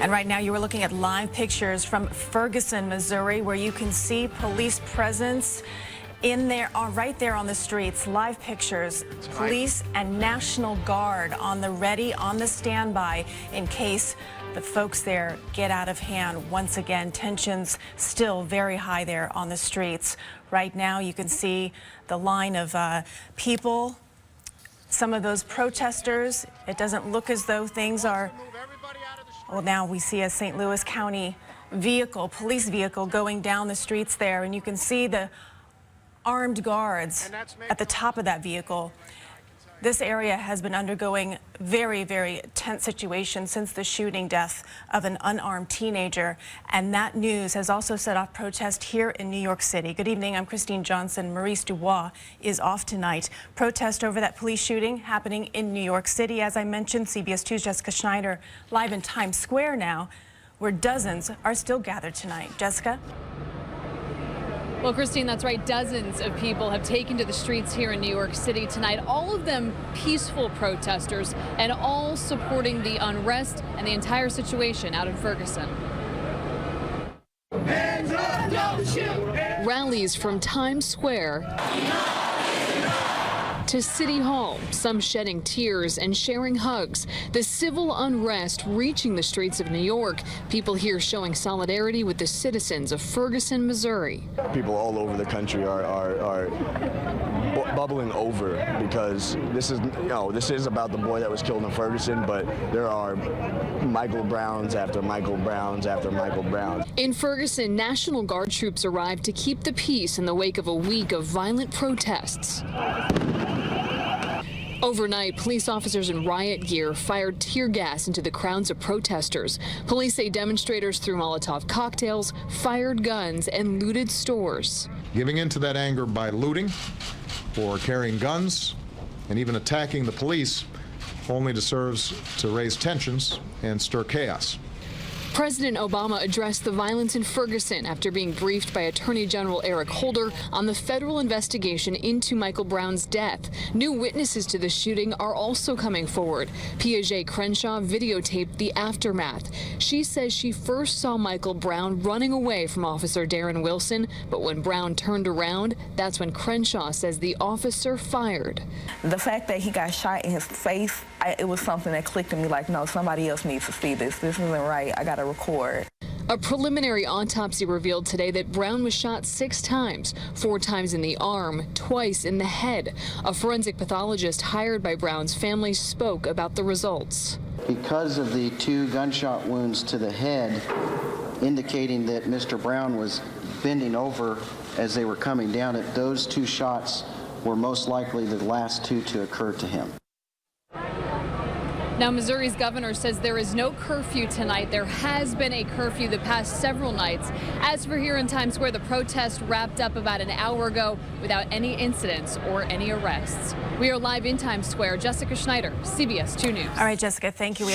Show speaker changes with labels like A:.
A: And right now you are looking at live pictures from Ferguson, Missouri, where you can see police presence in there, right there on the streets. Live pictures, police and National Guard on the ready, on the standby in case the folks there get out of hand. Once again, tensions still very high there on the streets. Right now you can see the line of people, some of those protesters. It doesn't look as though things are... Well, now we see a St. Louis County vehicle, police vehicle, going down the streets there, and you can see the armed guards at the top of that vehicle. This area has been undergoing very, very tense situation since the shooting death of an unarmed teenager, and that news has also set off protest here in New York City. Good evening, I'm Christine Johnson. Maurice Dubois is off tonight. Protest over that police shooting happening in New York City. As I mentioned, CBS 2's Jessica Schneider live in Times Square now, where dozens are still gathered tonight. Jessica?
B: Well, Christine, that's right. Dozens of people have taken to the streets here in New York City tonight, all of them peaceful protesters, and all supporting the unrest and the entire situation out in Ferguson. Hands up, don't shoot. Rallies from Times Square to City Hall, some shedding tears and sharing hugs. The civil unrest reaching the streets of New York. People here showing solidarity with the citizens of Ferguson, Missouri.
C: People all over the country are bubbling over because this is about the boy that was killed in Ferguson, but there are Michael Browns after Michael Browns after Michael Browns.
B: In Ferguson, National Guard troops arrived to keep the peace in the wake of a week of violent protests. Overnight, police officers in riot gear fired tear gas into the crowds of protesters. Police say demonstrators threw Molotov cocktails, fired guns, and looted stores.
D: Giving into that anger by looting or carrying guns and even attacking the police only serves to raise tensions and stir chaos.
B: President Obama addressed the violence in Ferguson after being briefed by Attorney General Eric Holder on the federal investigation into Michael Brown's death. New witnesses to the shooting are also coming forward. Piaget Crenshaw videotaped the aftermath. She says she first saw Michael Brown running away from Officer Darren Wilson, but when Brown turned around, that's when Crenshaw says the officer fired.
E: The fact that he got shot in his face, it was something that clicked in me like, no, somebody else needs to see this. This isn't right. I got to record.
B: A preliminary autopsy revealed today that Brown was shot 6 times, 4 times in the arm, twice in the head. A forensic pathologist hired by Brown's family spoke about the results.
F: Because of the 2 gunshot wounds to the head, indicating that Mr. Brown was bending over as they were coming down, those 2 shots were most likely the last 2 to occur to him.
B: Now, Missouri's governor says there is no curfew tonight. There has been a curfew the past several nights. As for here in Times Square, the protest wrapped up about an hour ago without any incidents or any arrests. We are live in Times Square. Jessica Schneider, CBS 2 News.
A: All right, Jessica, thank you.